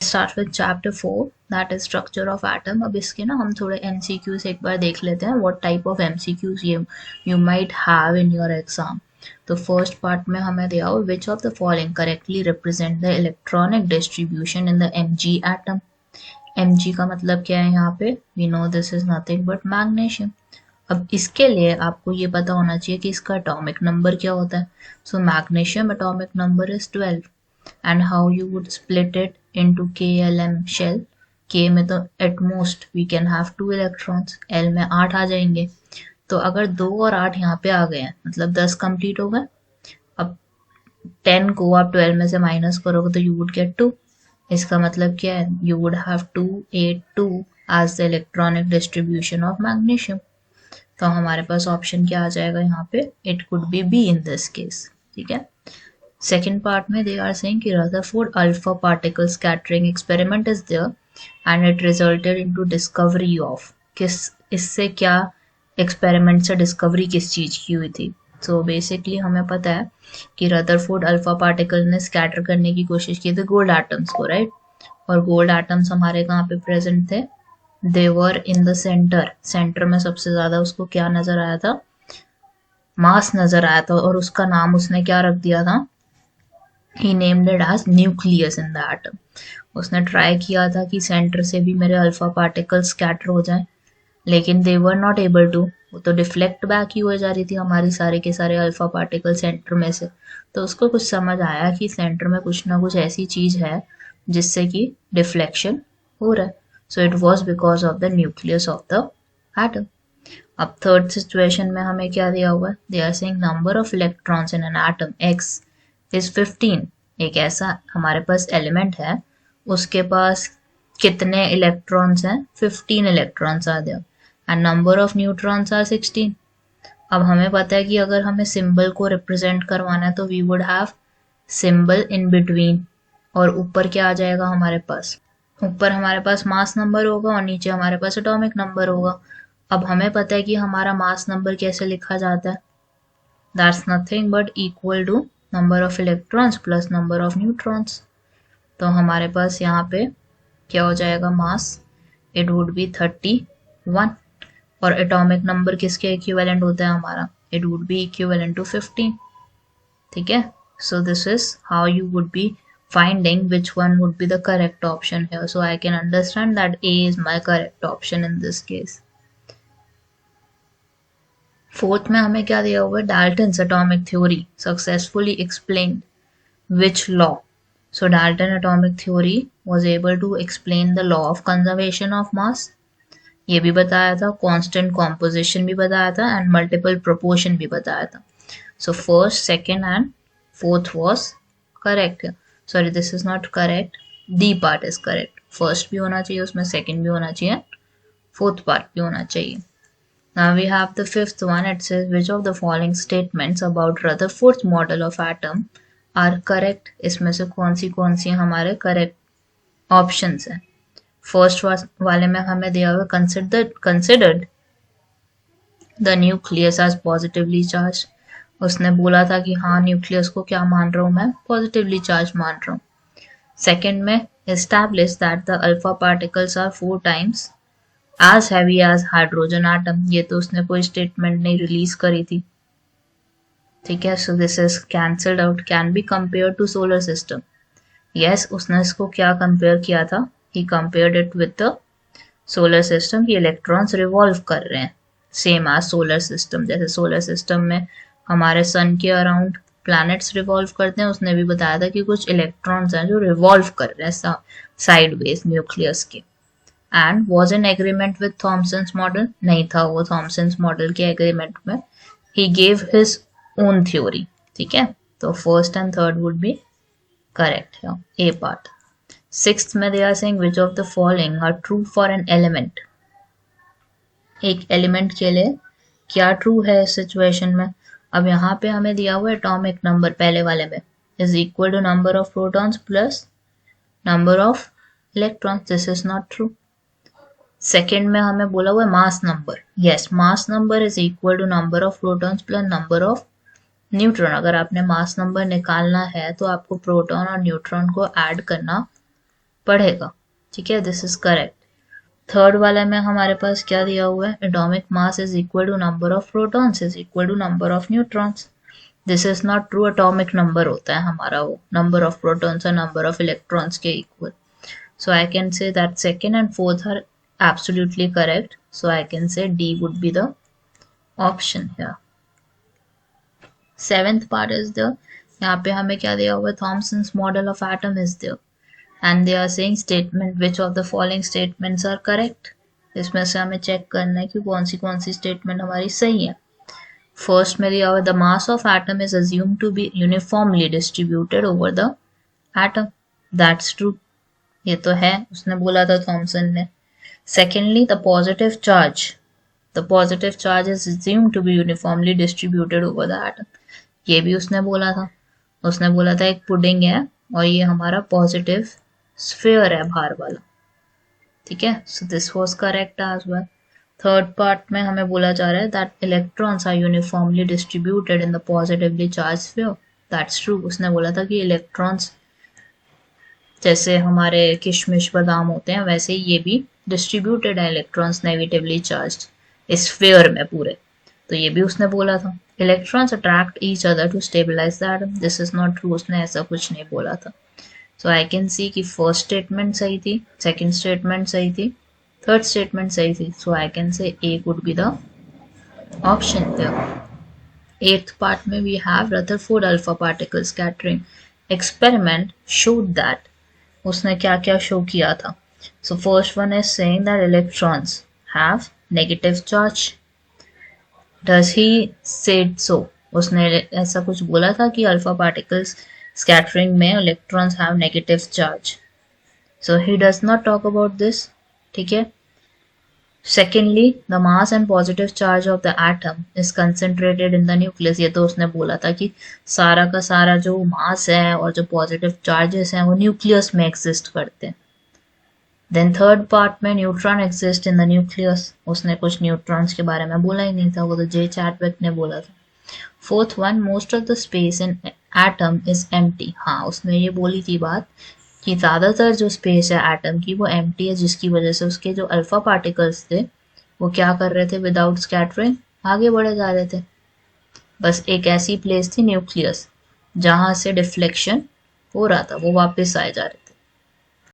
start with chapter 4, that is structure of atom. अब इसके ना हम थोड़े MCQs एक बार देख लेते हैं, what type of MCQs you might have in your exam. तो फर्स्ट पार्ट में हमें दिया हो which of the following correctly represent the electronic distribution in the Mg atom. Mg का मतलब क्या है यहाँ पे? We know this is nothing but magnesium. अब इसके लिए आपको ये पता होना चाहिए कि इसका एटॉमिक नंबर क्या होता है. So magnesium atomic number is 12. and how you would split it into KLM shell. K में तो at most we can have 2 electrons, L में 8 आ जाएंगे. तो अगर 2 और 8 यहाँ पे आ गए हैं मतलब 10 कंप्लीट हो गए. अब 10 को आप 12 में से माइनस करोगे तो you would get 2. इसका मतलब क्या है? You would have 2, 8, 2 as the electronic distribution of magnesium. तो हमारे पास ऑप्शन क्या आ जाएगा यहाँ पे? It could be B in this case. ठीक है. सेकेंड पार्ट में दे आर सेइंग कि Rutherford alpha particle scattering experiment is there and it resulted into discovery of. इससे क्या एक्सपेरिमेंट से डिस्कवरी किस चीज की हुई थी? सो बेसिकली हमें पता है कि रदरफोर्ड अल्फा पार्टिकल ने स्कैटर करने की कोशिश की थी गोल्ड एटम्स को, राइट? और गोल्ड एटम्स हमारे कहाँ पे प्रेजेंट थे? दे वर इन द सेंटर में सबसे ज्यादा उसको क्या नजर आया था? मास नजर आया था. और उसका नाम उसने क्या रख दिया था? He named it as nucleus in the atom. उसने ट्राई किया था कि सेंटर से भी मेरे अल्फा पार्टिकल स्कैटर हो जाए, लेकिन they were not able to. वो तो डिफ्लेक्ट बैक ही हो जा रही थी हमारी सारे के सारे अल्फा पार्टिकल सेंटर में से. तो उसको कुछ समझ आया कि सेंटर में कुछ ना कुछ ऐसी चीज है जिससे कि डिफ्लेक्शन हो रहा है. So it was because of the nucleus of the atom. अब थर्ड सिचुएशन में हमें क्या दिया हुआ है? They are saying number of electrons in an atom X is 15. एक ऐसा हमारे पास एलिमेंट है, उसके पास कितने इलेक्ट्रॉन्स हैं? 15 electrons are there and number of neutrons are 16. अब हमें पता है कि अगर हमें सिंबल को रिप्रेजेंट करवाना है तो we would have symbol in between. और ऊपर क्या आ जाएगा हमारे पास? ऊपर हमारे पास मास नंबर होगा और नीचे हमारे पास एटॉमिक नंबर होगा. अब हमें पता है कि हमारा मास नंबर कैसे लिखा जाता है? That's nothing but equal to number of electrons plus number of neutrons. तो हमारे पास यहाँ पे क्या हो जाएगा? Mass it would be 31. और एटॉमिक नंबर किसके इक्विवेलेंट होता है हमारा? It would be equivalent to 15. ठीक है. So this is how you would be finding which one would be the correct option here. So I can understand that A is my correct option in this case. Fourth में हमें क्या दिया हुआ है? Dalton's atomic theory successfully explained which law. So Dalton atomic theory was able to explain the law of conservation of mass. ये भी बताया था, कांस्टेंट कॉम्पोजिशन भी बताया था एंड मल्टीपल प्रोपोर्शन भी बताया था. So first, second and fourth was correct. Sorry, this is not correct. D part is correct. First भी होना चाहिए उसमें, सेकेंड भी होना चाहिए, फोर्थ पार्ट भी होना चाहिए. Now we have the fifth one. It says which of the following statements about Rutherford's model of atom are correct. इसमें से कौन सी हमारे करेक्ट ऑप्शंस हैं? फर्स्ट वाले में हमें दिया हुआ considered the nucleus as positively charged. उसने बोला था कि हाँ न्यूक्लियस को क्या मान रहा हूँ मैं? पॉजिटिवली चार्ज मान रहा हूँ. सेकेंड में establish that the alpha particles are 4 times as heavy as hydrogen atom. ये तो उसने कोई स्टेटमेंट नहीं रिलीज करी थी. ठीक है. So this is cancelled out. Can be compare to solar system. Yes, उसने इसको क्या कंपेयर किया था? He compared it with the solar system कि इलेक्ट्रॉन्स रिवॉल्व कर रहे हैं सेम एज सोलर सिस्टम. जैसे सोलर सिस्टम में हमारे सन के अराउंड प्लैनेट्स रिवॉल्व करते हैं, उसने भी बताया था कि कुछ इलेक्ट्रॉन्स हैं जो रिवॉल्व कर रहे हैं साइडवेज न्यूक्लियस के. And was in agreement with Thomson's model. नहीं था वो थॉमसन्स मॉडल के एग्रीमेंट में. He gave his own theory. ठीक है. तो first and third would be correct है, ए पार्ट. सिक्स्थ में they are saying which of the following are true for an element. एक एलिमेंट के लिए क्या ट्रू है इस सिचुएशन में? अब यहाँ पे हमें दिया हुआ एटॉमिक नंबर पहले वाले में is equal to number of protons plus number of electrons. This is not true. Second में हमें बोला हुआ है mass number. Yes, mass number is equal to number of protons plus number of neutron. अगर आपने मास नंबर निकालना है तो आपको प्रोटॉन और न्यूट्रॉन को ऐड करना पढ़ेगा। ठीक है, दिस इज करेक्ट। थर्ड वाले में हमारे पास क्या दिया हुआ है, atomic mass is equal to number of protons is equal to number of neutrons. This is not true, atomic number होता है हमारा वो नंबर ऑफ प्रोटॉन्स और नंबर ऑफ इलेक्ट्रॉन्स के इक्वल। So I can say that second and fourth are absolutely correct. So I can say D would be the option here. Seventh part is the, यहाँ पे हमें क्या दिया हुआ है, Thomson's model of atom is there and they are saying statement which of the following statements are correct. इसमें से हमें चेक करना है कि कौन सी स्टेटमेंट हमारी सही है। फर्स्ट में दिया हुआ the mass of atom is assumed to be uniformly distributed over the atom. That's true. ये तो है, उसने बोला था थॉमसन ने। Secondly the positive charge is assumed to be uniformly distributed over the atom. ये भी उसने बोला था। उसने बोला था एक पुडिंग है और ये हमारा पॉजिटिव स्फीयर है बाहर वाला। ठीक है, so this was correct as well. Third part में हमें बोला जा रहा है that electrons are uniformly distributed in the positively charge sphere. That's true, उसने बोला था कि इलेक्ट्रॉन्स जैसे हमारे किशमिश बादाम होते हैं वैसे ये भी डिस्ट्रीब्यूटेड है इलेक्ट्रॉन्स नेगेटिवली चार्ज्ड स्फीयर में पूरे। तो ये भी उसने बोला था। Electrons attract each other to stabilize the atom. This is not true, उसने ऐसा कुछ नहीं बोला था। सो आई कैन सी कि फर्स्ट स्टेटमेंट सही थी, सेकंड स्टेटमेंट सही थी, थर्ड स्टेटमेंट सही थी। सो I can say A would be the option there. Eighth part में we have Rutherford alpha particle scattering experiment showed that. उसने क्या क्या शो किया था। So first one is saying that electrons have negative charge. Does he said so? उसने ऐसा कुछ बोला था कि अल्फा पार्टिकल्स स्कैटरिंग में electrons have negative charge. So he does not talk about this. ठीक है। Secondly the mass and positive charge of the atom is concentrated in the nucleus. ये तो उसने बोला था कि सारा का सारा जो मास है और जो पॉजिटिव चार्जेस हैं वो न्यूक्लियस में एग्जिस्ट करते हैं। देन थर्ड पार्ट में neutron exist in the nucleus. उसने कुछ न्यूट्रॉन्स के बारे में बोला ही नहीं था, वो तो जे चैडविक ने बोला था। Fourth one, most of the space in atom is empty. हाँ, उसने ये बोली थी बात कि ज़्यादातर जो स्पेस है एटम की वो एम्प्टी है, जिसकी वजह से उसके जो अल्फा पार्टिकल्स थे वो क्या कर रहे थे, विदाउट स्कैटरिंग आगे बढ़े जा रहे थे। बस एक ऐसी प्लेस थी न्यूक्लियस जहां से डिफ्लेक्शन हो रहा था, वो वापस आए जा रहे थे।